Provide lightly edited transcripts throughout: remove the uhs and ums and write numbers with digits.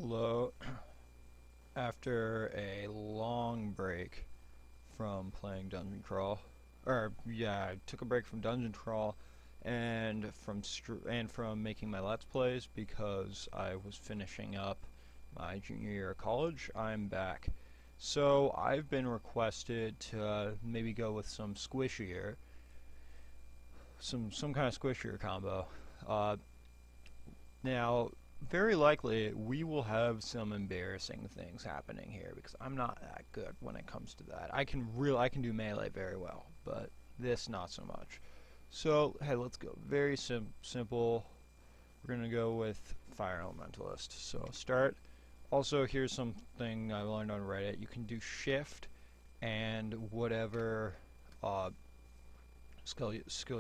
Hello. After a long break from playing Dungeon Crawl, I took a break from Dungeon Crawl and from making my Let's Plays because I was finishing up my junior year of college. I'm back. So I've been requested to maybe go with some squishier, some kind of squishier combo. Uh, Now, very likely we will have some embarrassing things happening here because I'm not that good when it comes to that. I can do melee very well, but this not so much. So, hey, let's go. Very simple. We're going to go with Fire Elementalist. So, start. Also, here's something I learned on Reddit. You can do shift and whatever skill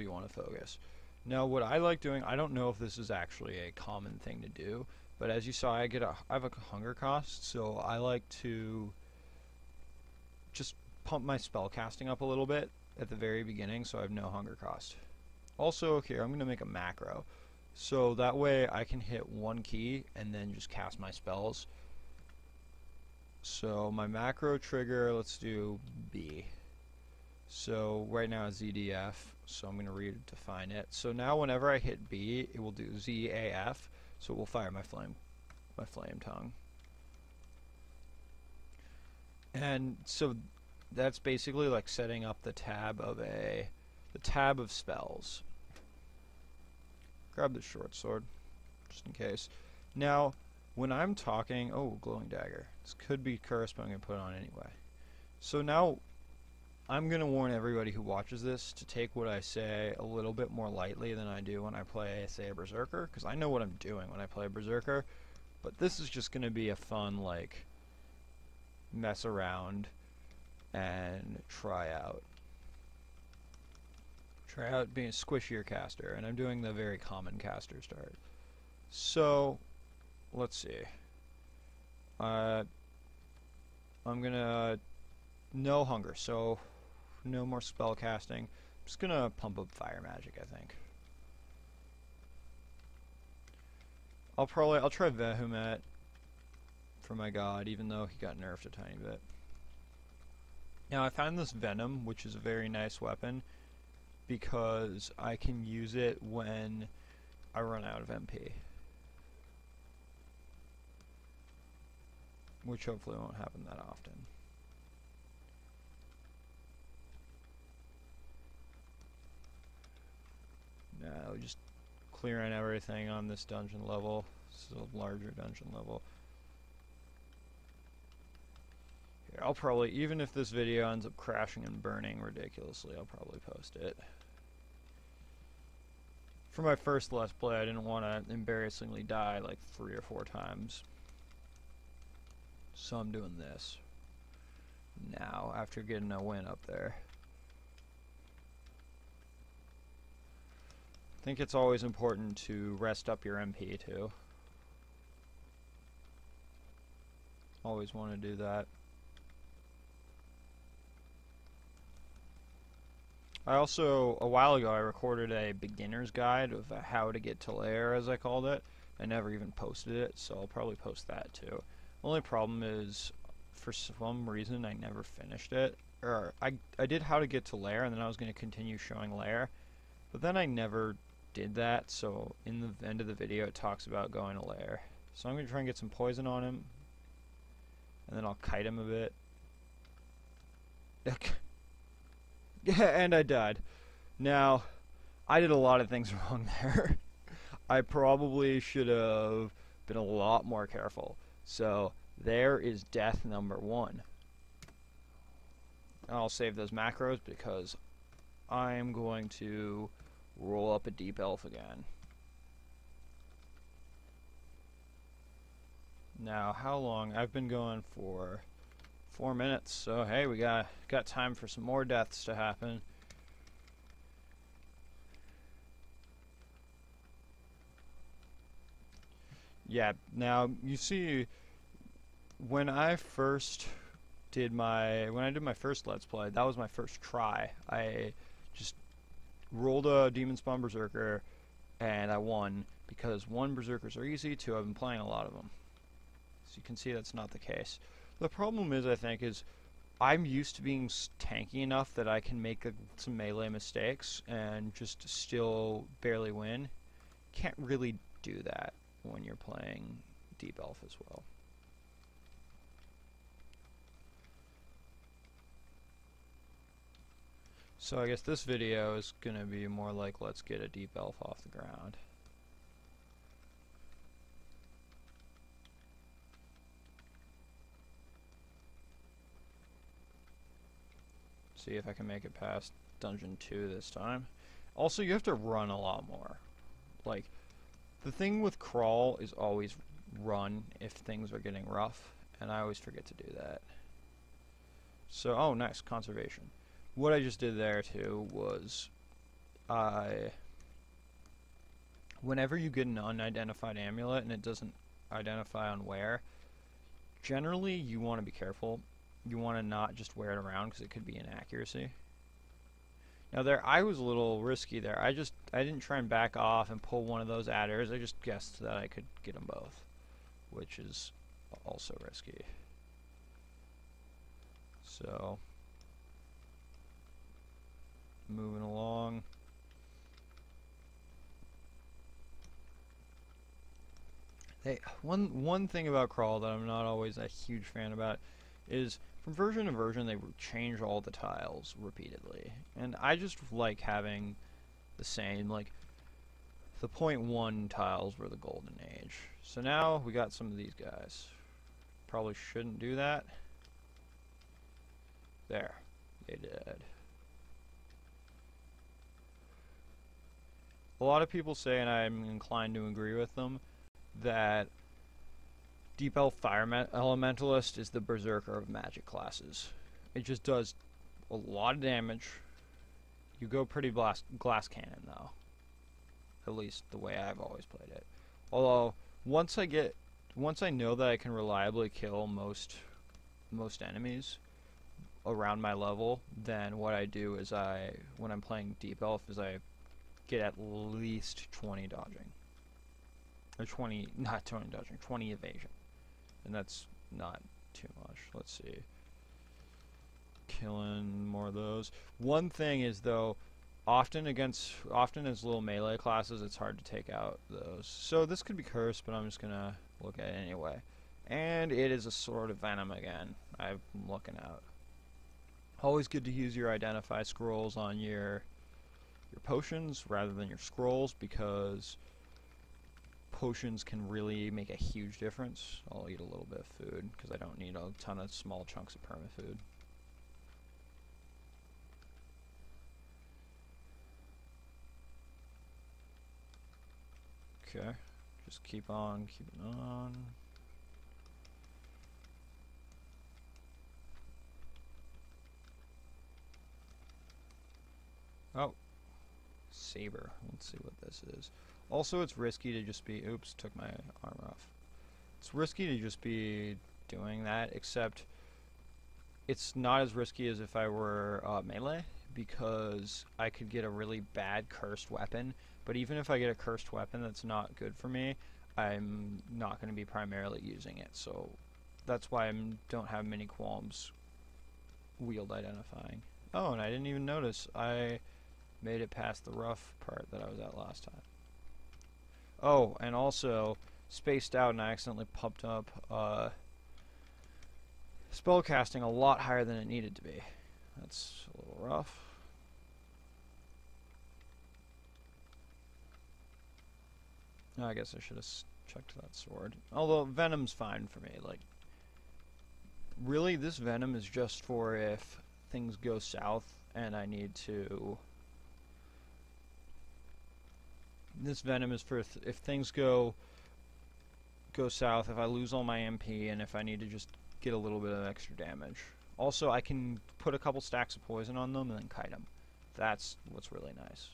you want to focus. Now, what I like doing, I don't know if this is actually a common thing to do, but as you saw, I have a hunger cost, so I like to just pump my spell casting up a little bit at the very beginning, so I have no hunger cost. Also, here I'm going to make a macro, so that way I can hit one key and then just cast my spells. So my macro trigger, let's do B. So right now it's ZDF, so I'm going to redefine it. So now whenever I hit B, it will do ZAF, so it will fire my flame tongue. And so that's basically like setting up the tab of spells. Grab the short sword, just in case. Now, when I'm talking, oh, glowing dagger. This could be cursed, but I'm going to put it on anyway. So now, I'm going to warn everybody who watches this to take what I say a little bit more lightly than I do when I play, say, a Berserker, because I know what I'm doing when I play a Berserker, but this is just going to be a fun, like, mess around and try out being a squishier caster, and I'm doing the very common caster start. So, let's see. I'm going to no hunger, so no more spell casting. I'm just gonna pump up fire magic, I think. I'll try Vehumet for my god, even though he got nerfed a tiny bit. Now I found this Venom, which is a very nice weapon, because I can use it when I run out of MP. Which hopefully won't happen that often. Now just clearing everything on this dungeon level. This is a larger dungeon level. Here, I'll probably, even if this video ends up crashing and burning ridiculously, I'll probably post it. For my first Let's Play, I didn't want to embarrassingly die like 3 or 4 times. So I'm doing this now, after getting a win up there. I think it's always important to rest up your MP too. Always want to do that. I also, a while ago, I recorded a beginner's guide of how to get to lair, as I called it. I never even posted it, so I'll probably post that too. Only problem is, for some reason, I never finished it. Or, I did how to get to lair, and then I was going to continue showing lair. But then I never did that, so in the end of the video it talks about going to lair. So I'm going to try and get some poison on him, and then I'll kite him a bit. Yeah, and I died. Now, I did a lot of things wrong there. I probably should have been a lot more careful. So, there is death number 1. I'll save those macros because I'm going to roll up a deep elf again. Now, how long? I've been going for 4 minutes, so hey, we got time for some more deaths to happen. Yeah, now you see, when I did my first Let's Play, that was my first try. I just rolled a Demon Spawn Berserker, and I won because 1, Berserkers are easy, 2, I've been playing a lot of them. So you can see that's not the case. The problem is, I think, is I'm used to being tanky enough that I can make some melee mistakes and just still barely win. Can't really do that when you're playing Deep Elf as well. So I guess this video is going to be more like, let's get a Deep Elf off the ground. See if I can make it past Dungeon 2 this time. Also, you have to run a lot more. Like, the thing with crawl is always run if things are getting rough, and I always forget to do that. So, oh, nice, conservation. What I just did there, too, was whenever you get an unidentified amulet and it doesn't identify on where, generally you want to be careful. You want to not just wear it around because it could be inaccuracy. Now there, I was a little risky there. I didn't try and back off and pull one of those adders. I just guessed that I could get them both, which is also risky. So, moving along. Hey, one thing about crawl that I'm not always a huge fan about is from version to version they change all the tiles repeatedly, and I just like having the same, like the 0.1 tiles were the golden age. So now we got some of these guys. Probably shouldn't do that. There, they did. A lot of people say, and I'm inclined to agree with them, that Deep Elf Fire Elementalist is the berserker of magic classes. It just does a lot of damage. You go pretty glass cannon though. At least the way I've always played it. Although once I know that I can reliably kill most enemies around my level, then what I do is when I'm playing Deep Elf, is I get at least 20 dodging. Or 20, not 20 dodging, 20 evasion. And that's not too much. Let's see. Killing more of those. One thing is, though, often as little melee classes, it's hard to take out those. So this could be cursed, but I'm just going to look at it anyway. And it is a Sword of Venom again. I'm looking out. Always good to use your identify scrolls on your potions rather than your scrolls, because potions can really make a huge difference. I'll eat a little bit of food because I don't need a ton of small chunks of permafood. Okay, just keep on keeping on. Oh, saber. Let's see what this is. Also, it's risky to just be... Oops, took my armor off. It's risky to just be doing that, except it's not as risky as if I were melee, because I could get a really bad cursed weapon, but even if I get a cursed weapon that's not good for me, I'm not going to be primarily using it, so that's why I don't have many qualms wield identifying. Oh, and I didn't even notice I made it past the rough part that I was at last time. Oh, and also spaced out, and I accidentally pumped up spellcasting a lot higher than it needed to be. That's a little rough. I guess I should have checked that sword. Although Venom's fine for me. Like, really, this Venom is just for if things go south and I need to... This Venom is for if things go south, if I lose all my MP, and if I need to just get a little bit of extra damage. Also, I can put a couple stacks of poison on them and then kite them. That's what's really nice.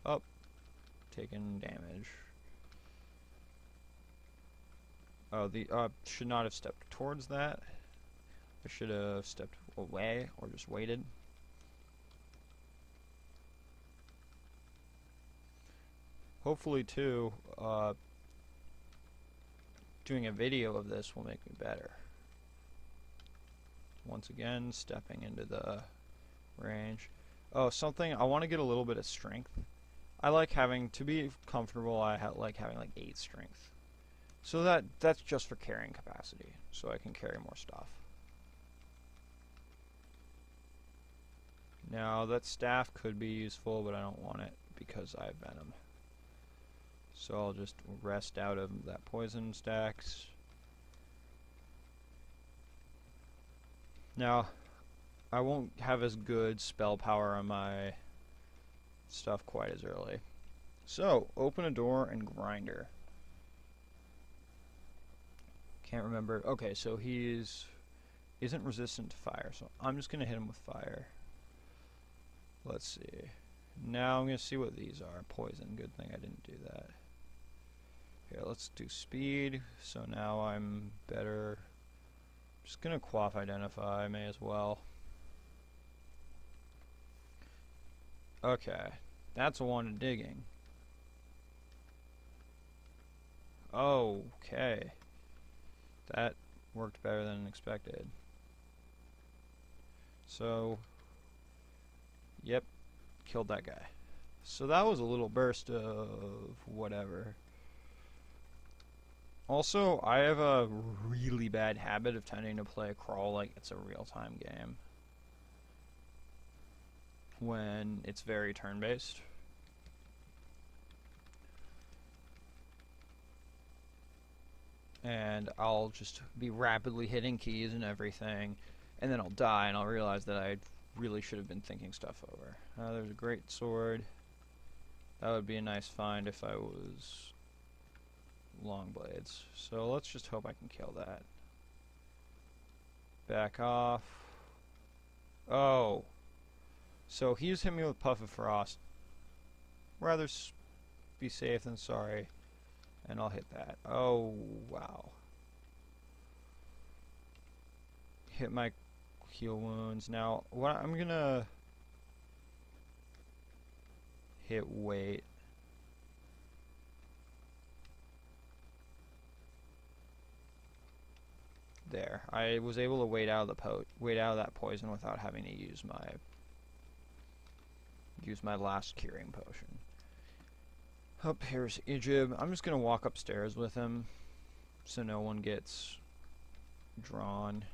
Oh, taking damage. Oh, should not have stepped towards that. I should have stepped away or just waited. Hopefully, too, doing a video of this will make me better. Once again, stepping into the range. Oh, something, I want to get a little bit of strength. I like having, to be comfortable, like having like 8 strength. So that's just for carrying capacity, so I can carry more stuff. Now, that staff could be useful, but I don't want it because I have venom. So I'll just rest out of that poison stacks. Now, I won't have as good spell power on my stuff quite as early. So, open a door and grinder. Can't remember. Okay, so he isn't resistant to fire, so I'm just gonna hit him with fire. Let's see. Now I'm gonna see what these are. Poison. Good thing I didn't do that. Here, let's do speed. So now I'm better. Just gonna quaff identify. May as well. Okay, that's a one to digging. Okay, that worked better than expected. So, yep, killed that guy. So that was a little burst of whatever. Also, I have a really bad habit of tending to play Crawl like it's a real-time game when it's very turn-based. And I'll just be rapidly hitting keys and everything, and then I'll die and I'll realize that I really should have been thinking stuff over. There's a great sword. That would be a nice find if I was long blades. So let's just hope I can kill that. Back off. Oh. So he's hit me with Puff of Frost. Rather be safe than sorry. And I'll hit that. Oh, wow. Hit my heal wounds. Now, what I'm gonna hit weight. There. I was able to wait out of that poison without having to use my last curing potion. Up here's Ijib. I'm just gonna walk upstairs with him so no one gets drawn.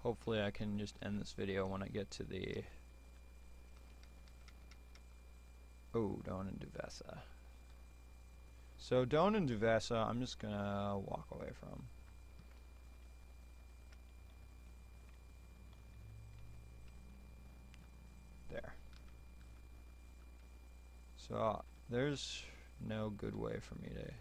Hopefully I can just end this video when I get to the Doan and Duvessa. So Doan and Duvessa I'm just gonna walk away from. There. So there's no good way for me to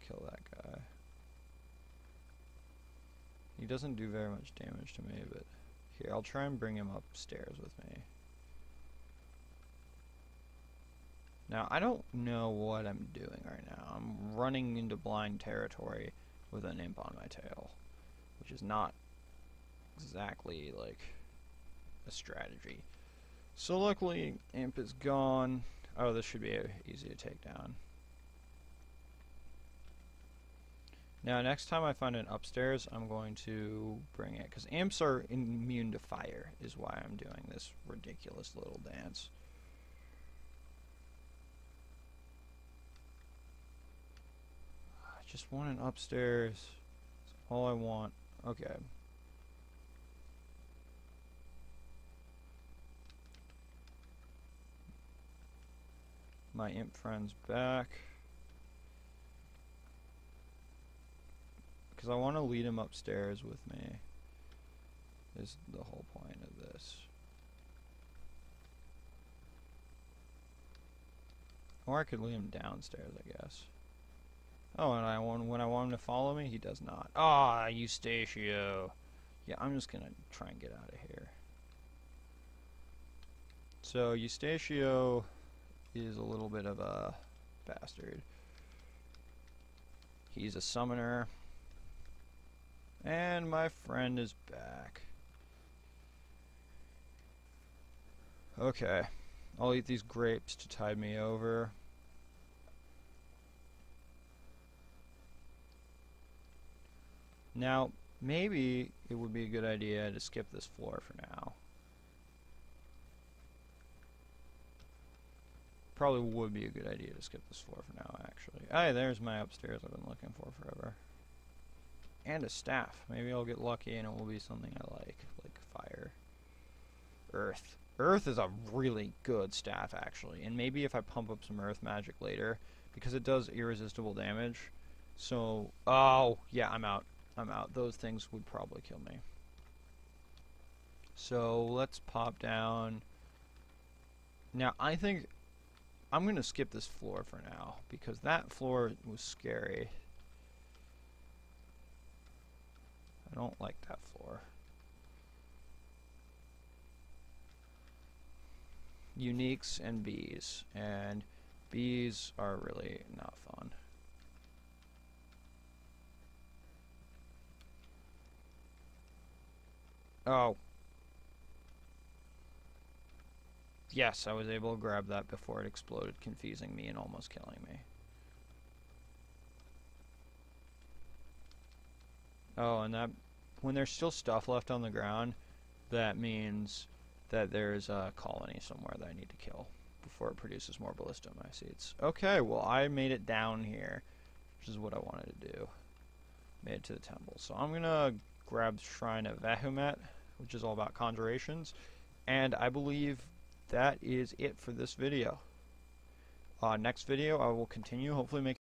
kill that guy. He doesn't do very much damage to me, but here, I'll try and bring him upstairs with me. Now, I don't know what I'm doing right now. I'm running into blind territory with an imp on my tail, which is not exactly like a strategy. So luckily, imp is gone. Oh, this should be easy to take down. Now, next time I find an upstairs, I'm going to bring it, because imps are immune to fire, is why I'm doing this ridiculous little dance. I just want an upstairs. That's all I want. Okay. My imp friend's back. Because I want to lead him upstairs with me. Is the whole point of this. Or I could lead him downstairs, I guess. Oh, and when I want him to follow me, he does not. Ah, Eustatio. Yeah, I'm just gonna try and get out of here. So Eustatio is a little bit of a bastard. He's a summoner. And my friend is back. Okay. I'll eat these grapes to tide me over. Now, maybe it would be a good idea to skip this floor for now. Probably would be a good idea to skip this floor for now, actually. Hey, there's my upstairs I've been looking for forever. And a staff. Maybe I'll get lucky and it will be something I like fire. Earth. Earth is a really good staff, actually. And maybe if I pump up some earth magic later, because it does irresistible damage. So, oh, yeah, I'm out. I'm out. Those things would probably kill me. So, let's pop down. Now, I think I'm going to skip this floor for now, because that floor was scary. I don't like that floor. Uniques and bees, and bees are really not fun. Oh. Yes, I was able to grab that before it exploded, confusing me and almost killing me. Oh, and that when there's still stuff left on the ground, that means that there's a colony somewhere that I need to kill before it produces more ballistomai seeds. Okay, well, I made it down here, which is what I wanted to do. Made it to the temple. So I'm going to grab the Shrine of Vahumet, which is all about conjurations, and I believe that is it for this video. Next video, I will continue, hopefully make